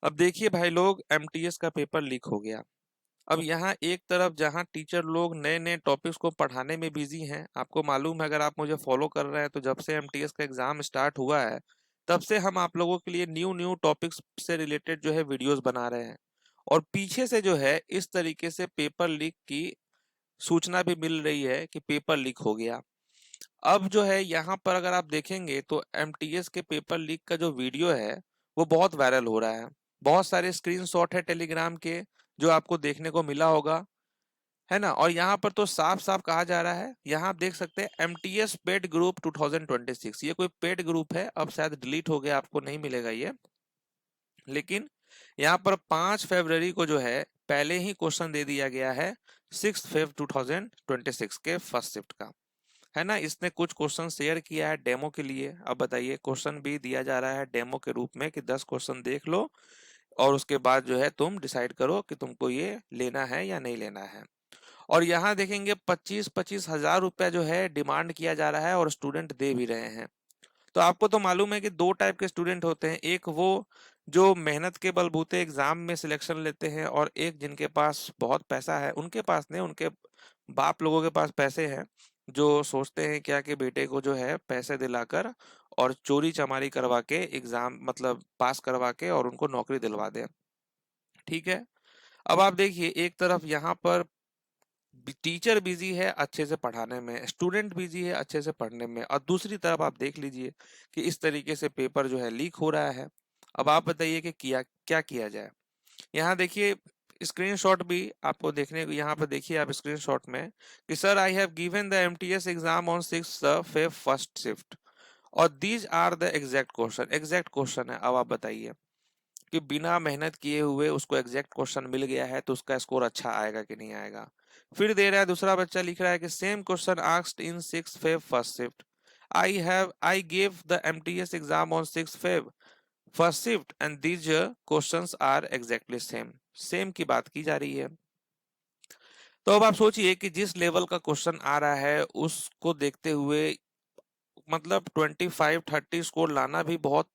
अब देखिए भाई लोग, एमटीएस का पेपर लीक हो गया। अब यहाँ एक तरफ जहाँ टीचर लोग नए नए टॉपिक्स को पढ़ाने में बिजी हैं, आपको मालूम है, अगर आप मुझे फॉलो कर रहे हैं तो जब से एमटीएस का एग्जाम स्टार्ट हुआ है तब से हम आप लोगों के लिए न्यू न्यू टॉपिक्स से रिलेटेड जो है वीडियोस बना रहे हैं। और पीछे से जो है इस तरीके से पेपर लीक की सूचना भी मिल रही है कि पेपर लीक हो गया। अब जो है यहाँ पर अगर आप देखेंगे तो एमटीएस के पेपर लीक का जो वीडियो है वो बहुत वायरल हो रहा है। बहुत सारे स्क्रीनशॉट है टेलीग्राम के जो आपको देखने को मिला होगा, है ना। और यहाँ पर तो साफ साफ कहा जा रहा है, यहाँ आप देख सकते हैं एमटीएस पेड ग्रुप 2026। ये कोई पेड ग्रुप है, अब शायद डिलीट हो गया, आपको नहीं मिलेगा ये। लेकिन यहाँ पर 5 फरवरी को जो है पहले ही क्वेश्चन दे दिया गया है 6 फेब 2026 के फर्स्ट शिफ्ट का, है ना। इसने कुछ क्वेश्चन शेयर किया है डेमो के लिए। अब बताइए, क्वेश्चन भी दिया जा रहा है डेमो के रूप में कि 10 क्वेश्चन देख लो और उसके बाद जो है तुम डिसाइड करो कि तुमको ये लेना है या नहीं लेना है। और यहाँ देखेंगे 25-25 हजार रुपया जो है डिमांड किया जा रहा है और स्टूडेंट दे भी रहे हैं। तो आपको तो मालूम है कि दो टाइप के स्टूडेंट होते हैं, एक वो जो मेहनत के बलबूते एग्जाम में सिलेक्शन लेते हैं, और एक जिनके पास बहुत पैसा है, उनके पास नहीं, उनके बाप लोगों के पास पैसे हैं, जो सोचते हैं क्या कि बेटे को जो है पैसे दिलाकर और चोरी चमारी करवा के एग्जाम मतलब पास करवा के और उनको नौकरी दिलवा दें। ठीक है। अब आप देखिए, एक तरफ यहाँ पर टीचर बिजी है अच्छे से पढ़ाने में, स्टूडेंट बिजी है अच्छे से पढ़ने में, और दूसरी तरफ आप देख लीजिए कि इस तरीके से पेपर जो है लीक हो रहा है। अब आप बताइए कि किया क्या किया जाए। यहाँ देखिए, स्क्रीनशॉट भी आपको देखने को, यहाँ पर देखिए आप स्क्रीनशॉट में कि sir I have given the MTS exam on 6 Feb first shift और these are the exact question. Exact question है। अब आप बताइए कि बिना मेहनत किए हुए उसको एग्जैक्ट क्वेश्चन मिल गया है तो उसका स्कोर अच्छा आएगा कि नहीं आएगा। फिर दे रहा है, दूसरा बच्चा लिख रहा है कि same question asked in 6 Feb first shift, I gave the MTS exam on 6 Feb first shift and these questions are exactly same. Same की बात की जा रही है। तो अब आप सोचिए कि जिस लेवल का क्वेश्चन आ रहा है उसको देखते हुए मतलब 25-30 स्कोर लाना भी बहुत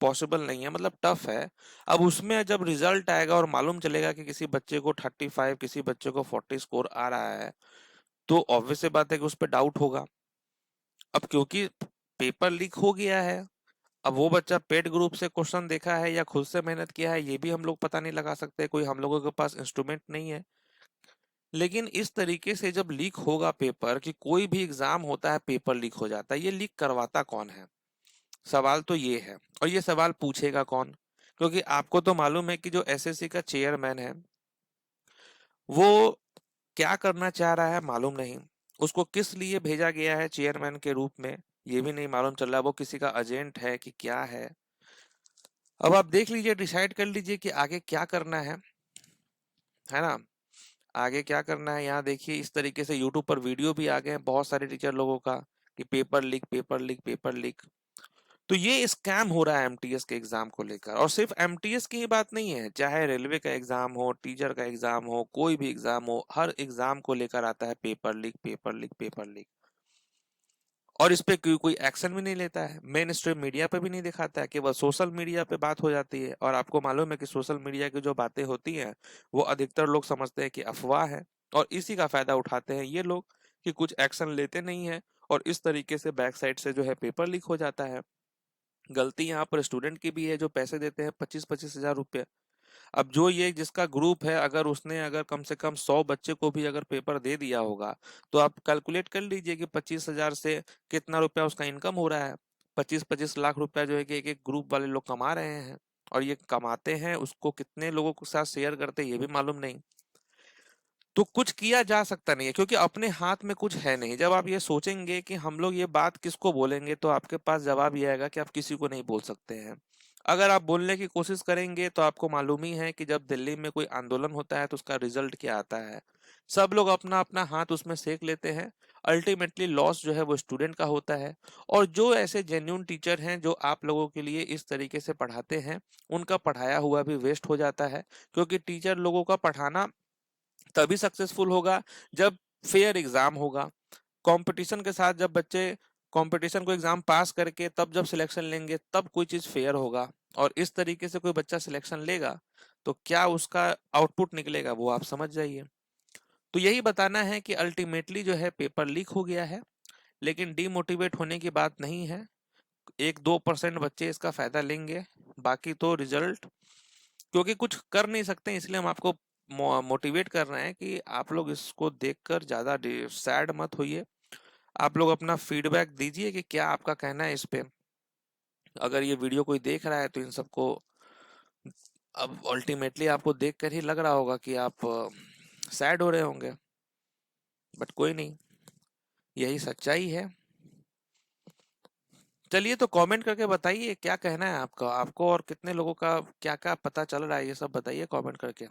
पॉसिबल नहीं है, मतलब टफ है। अब उसमें जब रिजल्ट आएगा और मालूम चलेगा कि किसी बच्चे को 35, किसी बच्चे को 40 स्कोर आ रहा है, तो ऑब्वियस सी बात है कि उस पर डाउट होगा। अब क्योंकि पेपर लीक हो गया है, अब वो बच्चा पेड ग्रुप से क्वेश्चन देखा है या खुद से मेहनत किया है ये भी हम लोग पता नहीं लगा सकते, कोई हम लोगों के पास इंस्ट्रूमेंट नहीं है। लेकिन इस तरीके से जब लीक होगा पेपर, कि कोई भी एग्जाम होता है पेपर लीक हो जाता है, ये लीक करवाता कौन है? सवाल तो ये है। और ये सवाल पूछेगा कौन? क्योंकि आपको तो मालूम है कि जो एसएससी का चेयरमैन है वो क्या करना चाह रहा है मालूम नहीं। उसको किस लिए भेजा गया है चेयरमैन के रूप में ये भी नहीं मालूम चल रहा। वो किसी का एजेंट है कि क्या है? अब आप देख लीजिए, डिसाइड कर लीजिए कि आगे क्या करना है ना। आगे क्या करना है, यहाँ देखिए इस तरीके से यूट्यूब पर वीडियो भी आ गए हैं बहुत सारे टीचर लोगों का कि paper leak paper leak paper leak. तो ये स्कैम हो रहा है एमटीएस के एग्जाम को लेकर। और सिर्फ एमटीएस की ही बात नहीं है, चाहे रेलवे का एग्जाम हो, टीचर का एग्जाम हो, कोई भी एग्जाम हो, हर एग्जाम को लेकर आता है paper leak paper leak paper leak. और इस पे कोई कोई एक्शन भी नहीं लेता है, मेन स्ट्रीम मीडिया पे भी नहीं दिखाता है, केवल सोशल मीडिया पे बात हो जाती है। और आपको मालूम है कि सोशल मीडिया की जो बातें होती हैं वो अधिकतर लोग समझते हैं कि अफवाह है, और इसी का फायदा उठाते हैं ये लोग कि कुछ एक्शन लेते नहीं है, और इस तरीके से बैक साइड से जो है पेपर लीक हो जाता है। गलती यहाँ पर स्टूडेंट की भी है जो पैसे देते हैं 25-25 हजार रुपये। अब जो ये जिसका ग्रुप है, अगर उसने अगर कम से कम 100 बच्चे को भी अगर पेपर दे दिया होगा, तो आप कैलकुलेट कर लीजिए कि 25 हजार से कितना रुपया उसका इनकम हो रहा है। 25-25 लाख रुपया जो है कि एक एक ग्रुप वाले लोग कमा रहे हैं। और ये कमाते हैं उसको कितने लोगों के साथ शेयर करते हैं ये भी मालूम नहीं। तो कुछ किया जा सकता नहीं है क्योंकि अपने हाथ में कुछ है नहीं। जब आप ये सोचेंगे कि हम लोग ये बात किसको बोलेंगे, तो आपके पास जवाब ये आएगा कि आप किसी को नहीं बोल सकते हैं। अगर आप बोलने की कोशिश करेंगे तो आपको मालूम ही है कि जब दिल्ली में कोई आंदोलन होता है तो उसका रिजल्ट क्या आता है। सब लोग अपना अपना हाथ उसमें सेक लेते हैं। अल्टीमेटली लॉस जो है वो स्टूडेंट का होता है। और जो ऐसे जेन्यून टीचर हैं जो आप लोगों के लिए इस तरीके से पढ़ाते हैं, उनका पढ़ाया हुआ भी वेस्ट हो जाता है। क्योंकि टीचर लोगों का पढ़ाना तभी सक्सेसफुल होगा जब फेयर एग्जाम होगा। कंपटीशन के साथ जब बच्चे कंपटीशन को एग्जाम पास करके तब जब सिलेक्शन लेंगे तब कोई चीज फेयर होगा। और इस तरीके से कोई बच्चा सिलेक्शन लेगा तो क्या उसका आउटपुट निकलेगा वो आप समझ जाइए। तो यही बताना है कि अल्टीमेटली जो है पेपर लीक हो गया है, लेकिन डीमोटिवेट होने की बात नहीं है। 1-2% बच्चे इसका फायदा लेंगे, बाकी तो रिजल्ट, क्योंकि कुछ कर नहीं सकते इसलिए हम आपको मोटिवेट कर रहे हैं कि आप लोग इसको देखकर ज्यादा सैड मत होइए। आप लोग अपना फीडबैक दीजिए कि क्या आपका कहना है इस पे। अगर ये वीडियो कोई देख रहा है तो इन सबको अब अल्टीमेटली आपको देखकर ही लग रहा होगा कि आप सैड हो रहे होंगे, बट कोई नहीं, यही सच्चाई है। चलिए तो कमेंट करके बताइए क्या कहना है आपका, आपको और कितने लोगों का क्या क्या पता चल रहा है, ये सब बताइए कमेंट करके।